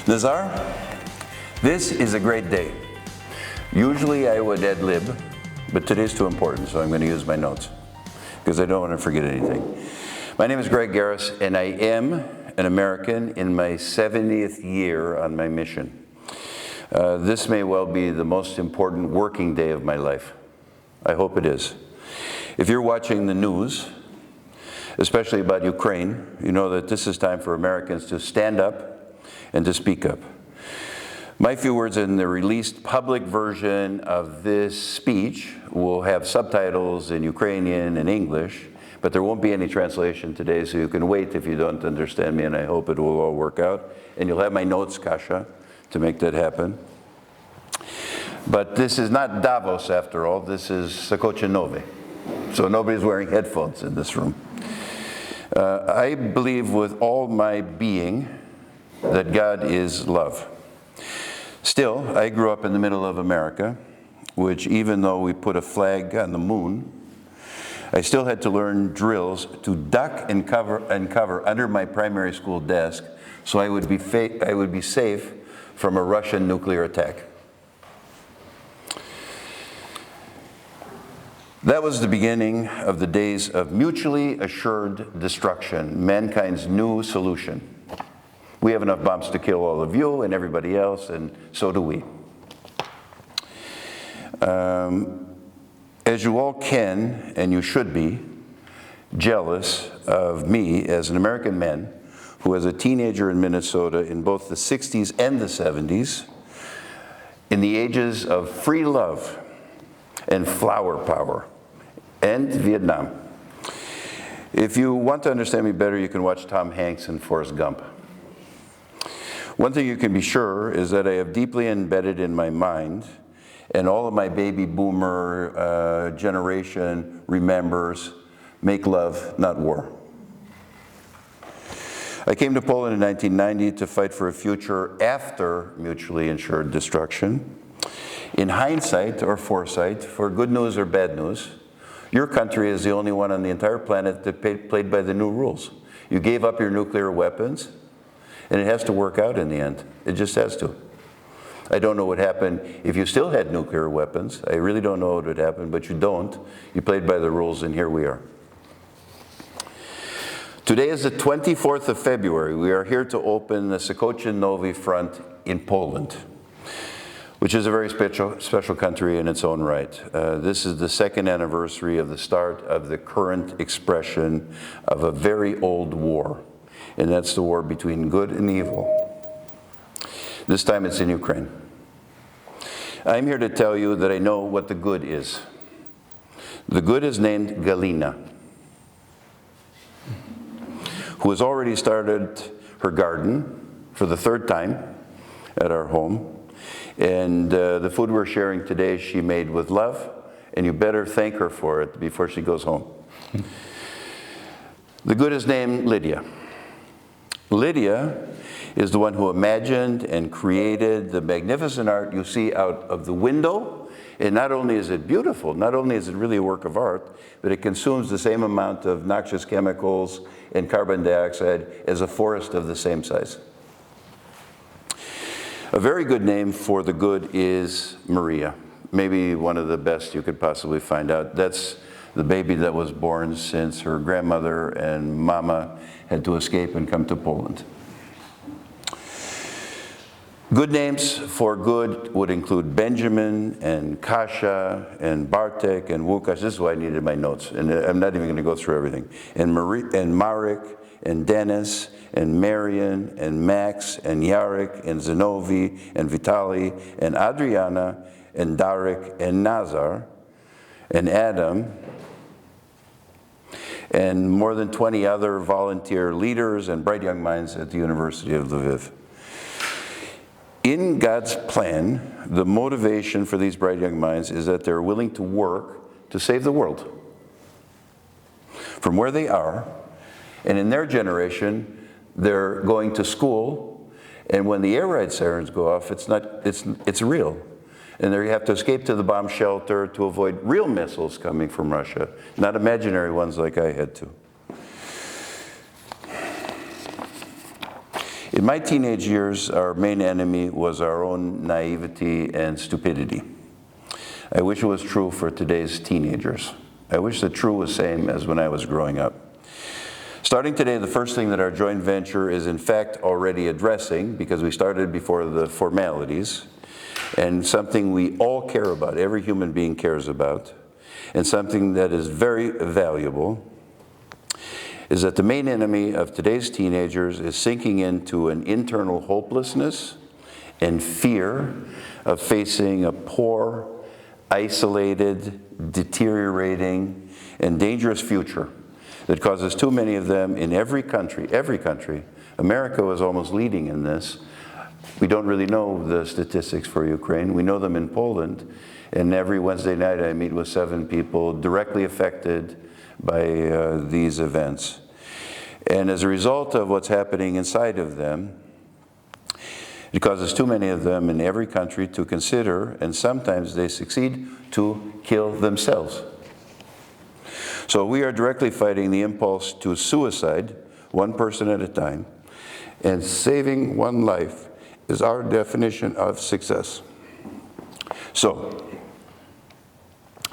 Nazar, this is a great day. Usually I would ad lib, but today's too important, so I'm going to use my notes because I don't want to forget anything. My name is Greg Garris, and I am an American in my 70th year on my mission. This may well be the most important working day of my life. I hope it is. If you're watching the news, especially about Ukraine, you know that this is time for Americans to stand up and to speak up. My few words in the released public version of this speech will have subtitles in Ukrainian and English, but there won't be any translation today, so you can wait if you don't understand me, and I hope it will all work out. And you'll have my notes, Kasha, to make that happen. But this is not Davos, after all. This is Umowy. So nobody's wearing headphones in this room. I believe with all my being that God is love. Still, I grew up in the middle of America, which even though we put a flag on the moon, I still had to learn drills to duck and cover under my primary school desk so I would be safe from a Russian nuclear attack. That was the beginning of the days of mutually assured destruction, mankind's new solution. We have enough bombs to kill all of you and everybody else, and so do we. As you all can, and you should be, jealous of me as an American man who as a teenager in Minnesota in both the 60s and the 70s, in the ages of free love and flower power, and Vietnam. If you want to understand me better, you can watch Tom Hanks and Forrest Gump. One thing you can be sure is that I have deeply embedded in my mind, and all of my baby boomer generation remembers, make love, not war. I came to Poland in 1990 to fight for a future after mutually assured destruction. In hindsight or foresight, for good news or bad news, your country is the only one on the entire planet that played by the new rules. You gave up your nuclear weapons, and it has to work out in the end. It just has to. I don't know what happened if you still had nuclear weapons. I really don't know what would happen, but you don't. You played by the rules, and here we are. Today is the 24th of February. We are here to open the Umowy front in Poland, which is a very special country in its own right. This is the second anniversary of the start of the current expression of a very old war, and that's the war between good and evil. This time it's in Ukraine. I'm here to tell you that I know what the good is. The good is named Galina, who has already started her garden for the third time at our home. And the food we're sharing today, she made with love, and you better thank her for it before she goes home. The good is named Lydia. Lydia is the one who imagined and created the magnificent art you see out of the window. And not only is it beautiful, not only is it really a work of art, but it consumes the same amount of noxious chemicals and carbon dioxide as a forest of the same size. A very good name for the good is Maria. Maybe one of the best you could possibly find out. That's the baby that was born since her grandmother and mama had to escape and come to Poland. Good names for good would include Benjamin and Kasia and Bartek and Łukasz. This is why I needed my notes, and I'm not even going to go through everything. And Marek and Dennis and Marion and Max and Jarek and Zenovi and Vitali and Adriana and Darek and Nazar and Adam and more than 20 other volunteer leaders and bright young minds at the University of Lviv. In God's plan, the motivation for these bright young minds is that they're willing to work to save the world from where they are. And in their generation, they're going to school, and when the air raid sirens go off, it's real. And there you have to escape to the bomb shelter to avoid real missiles coming from Russia, not imaginary ones like I had to. In my teenage years, our main enemy was our own naivety and stupidity. I wish it was true for today's teenagers. I wish the true was the same as when I was growing up. Starting today, the first thing that our joint venture is in fact already addressing, because we started before the formalities, and something we all care about, every human being cares about, and something that is very valuable, is that the main enemy of today's teenagers is sinking into an internal hopelessness and fear of facing a poor, isolated, deteriorating, and dangerous future that causes too many of them in every country. America was almost leading in this. We don't really know the statistics for Ukraine. We know them in Poland, and every Wednesday night I meet with 7 people directly affected by these events. And as a result of what's happening inside of them, it causes too many of them in every country to consider, and sometimes they succeed, to kill themselves. So we are directly fighting the impulse to suicide, one person at a time, and saving one life is our definition of success. So,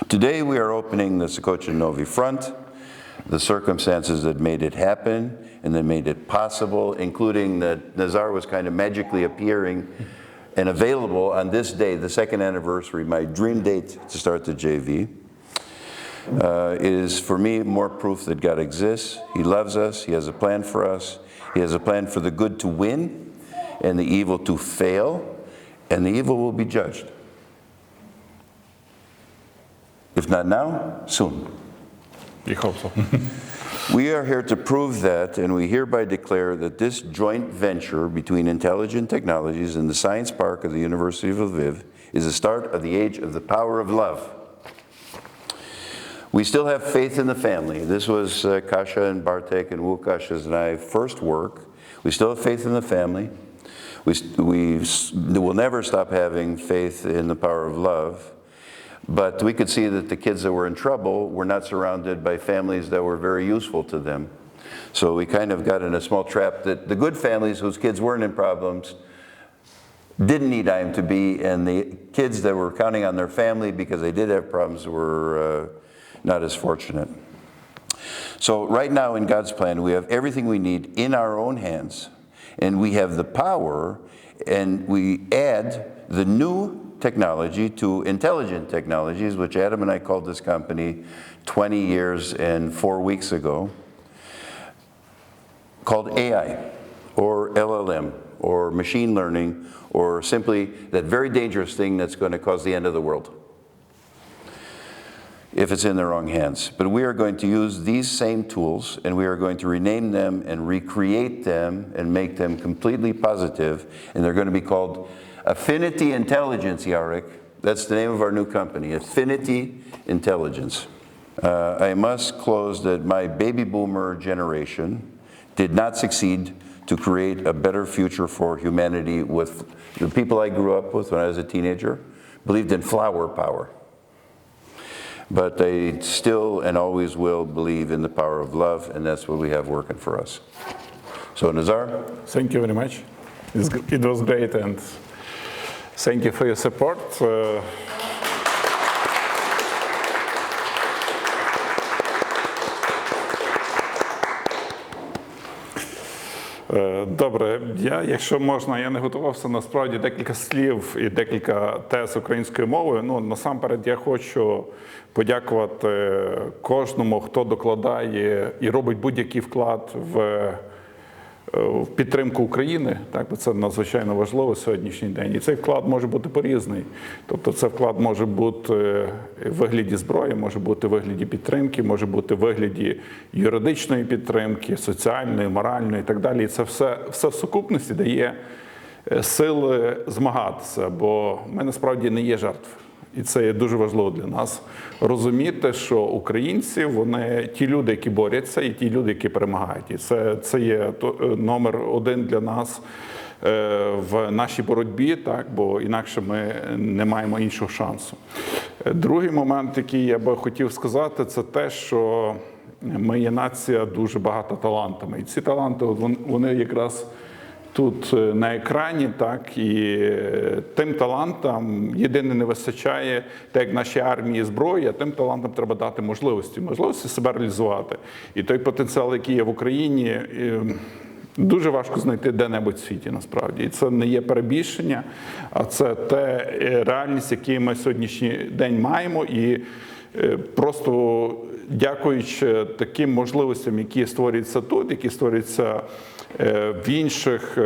today we are opening the Sokocha Novi front, the circumstances that made it happen and that made it possible, including that Nazar was kind of magically appearing and available on this day, the 2nd anniversary, my dream date to start the JV. Is for me more proof that God exists. He loves us. He has a plan for us. He has a plan for the good to win and the evil to fail, and the evil will be judged. If not now, soon. We hope so. We are here to prove that, and we hereby declare that this joint venture between Intelligent Technologies and the Science Park of the University of Lviv is the start of the age of the power of love. We still have faith in the family. This was Kasia and Bartek and Łukasz's and I first work. We still have faith in the family. We will never stop having faith in the power of love. But we could see that the kids that were in trouble were not surrounded by families that were very useful to them. So we kind of got in a small trap that the good families whose kids weren't in problems didn't need IM2B, and the kids that were counting on their family because they did have problems were not as fortunate. So right now in God's plan, we have everything we need in our own hands, and we have the power, and we add the new technology to Intelligent Technologies, which Adam and I called this company 20 years and 4 weeks ago, called AI, or LLM, or machine learning, or simply that very dangerous thing that's going to cause the end of the world if it's in the wrong hands. But we are going to use these same tools, and we are going to rename them and recreate them and make them completely positive, and they're going to be called Affinity Intelligence, Yarek. That's the name of our new company, Affinity Intelligence. I must close that my baby boomer generation did not succeed to create a better future for humanity with the people I grew up with when I was a teenager, believed in flower power. But they still and always will believe in the power of love, and that's what we have working for us. So Nazar? Thank you very much. It was great, and thank you for your support. Добре, якщо можна, я не готувався, насправді декілька слів і декілька тез українською мовою. Ну, насамперед я хочу подякувати кожному, хто докладає і робить будь-який вклад в підтримку України, так, бо це надзвичайно важливо сьогоднішній день. І цей вклад може бути порізний. Тобто це вклад може бути в вигляді зброї, може бути в вигляді підтримки, може бути в вигляді юридичної підтримки, соціальної, моральної і так далі. І це все в сукупності дає сили змагатися, бо ми насправді не є жертви. І це є дуже важливо для нас розуміти, що українці, вони ті люди, які борються, і ті люди, які перемагають. І це є номер один для нас в нашій боротьбі, так, бо інакше ми не маємо іншого шансу. Другий момент, який я би хотів сказати, це те, що ми є нація дуже багата талантами. І ці таланти, вони якраз тут на екрані, так, і тим талантам єдине не вистачає, так як нашій армії зброї, а тим талантам треба дати можливості себе реалізувати. І той потенціал, який є в Україні, дуже важко знайти де-небудь в світі, насправді. І це не є перебільшення, а це те реальність, яку ми сьогоднішній день маємо. І просто дякуючи таким можливостям, які створюються тут, які створюються в інших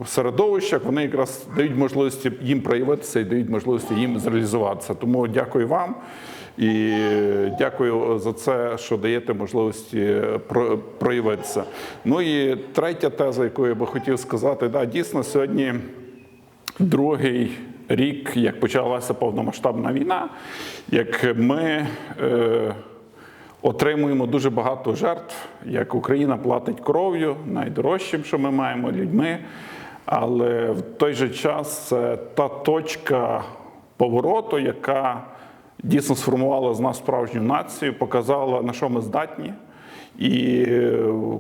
середовищах, вони якраз дають можливості їм проявитися і дають можливості їм зреалізуватися. Тому дякую вам і дякую за це, що даєте можливості проявитися. Ну і третя теза, яку я би хотів сказати, да, дійсно сьогодні другий рік, як почалася повномасштабна війна, як ми отримуємо дуже багато жертв, як Україна платить кров'ю, найдорожчим, що ми маємо, людьми, але в той же час це та точка повороту, яка дійсно сформувала з нас справжню націю, показала, на що ми здатні, і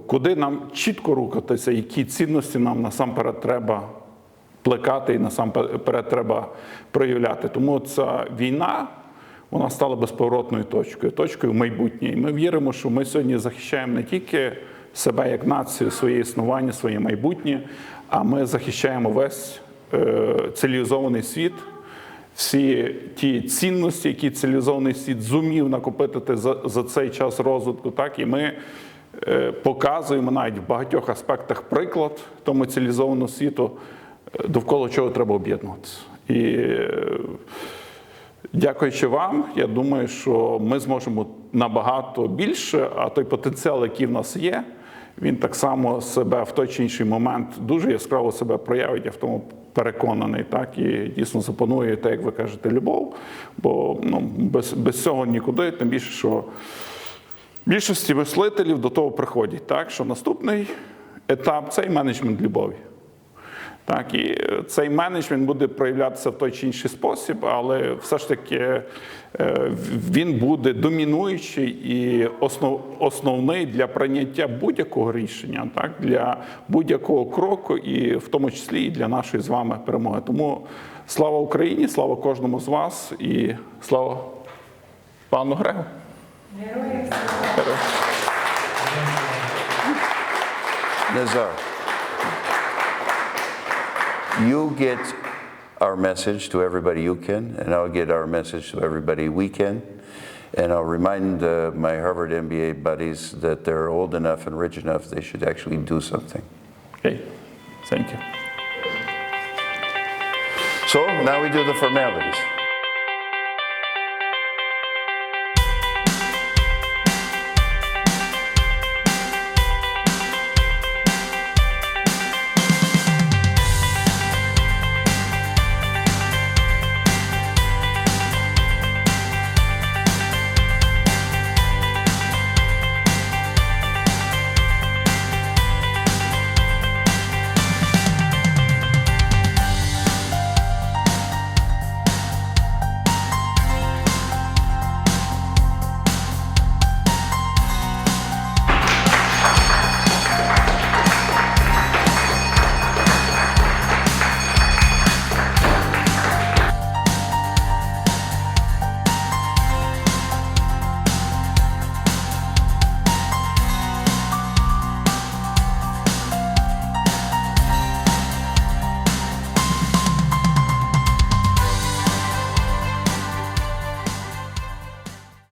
куди нам чітко рухатися, які цінності нам насамперед треба плекати і насамперед треба проявляти. Тому ця війна, вона стала безповоротною точкою майбутнє. І ми віримо, що ми сьогодні захищаємо не тільки себе як націю, своє існування, своє майбутнє, а ми захищаємо весь цивілізований світ, всі ті цінності, які цивілізований світ зумів накопити за цей час розвитку. Так? І ми показуємо навіть в багатьох аспектах приклад тому цивілізованому світу, довкола чого треба об'єднуватися. І дякуючи вам, я думаю, що ми зможемо набагато більше, а той потенціал, який в нас є, він так само себе в той чи інший момент дуже яскраво себе проявить, я в тому переконаний, так, і дійсно запанує, так, як ви кажете, любов, бо без цього нікуди, тим більше, що більшості мислителів до того приходять, так, що наступний етап – це і менеджмент любові. Так, і цей менеджмент буде проявлятися в той чи інший спосіб, але все ж таки він буде домінуючий і основний для прийняття будь-якого рішення, так, для будь-якого кроку, і в тому числі і для нашої з вами перемоги. Тому слава Україні, слава кожному з вас і слава пану Грегу. Героям Nazar, you get our message to everybody you can, and I'll get our message to everybody we can. And I'll remind my Harvard MBA buddies that they're old enough and rich enough, they should actually do something. Okay, thank you. So now we do the formalities.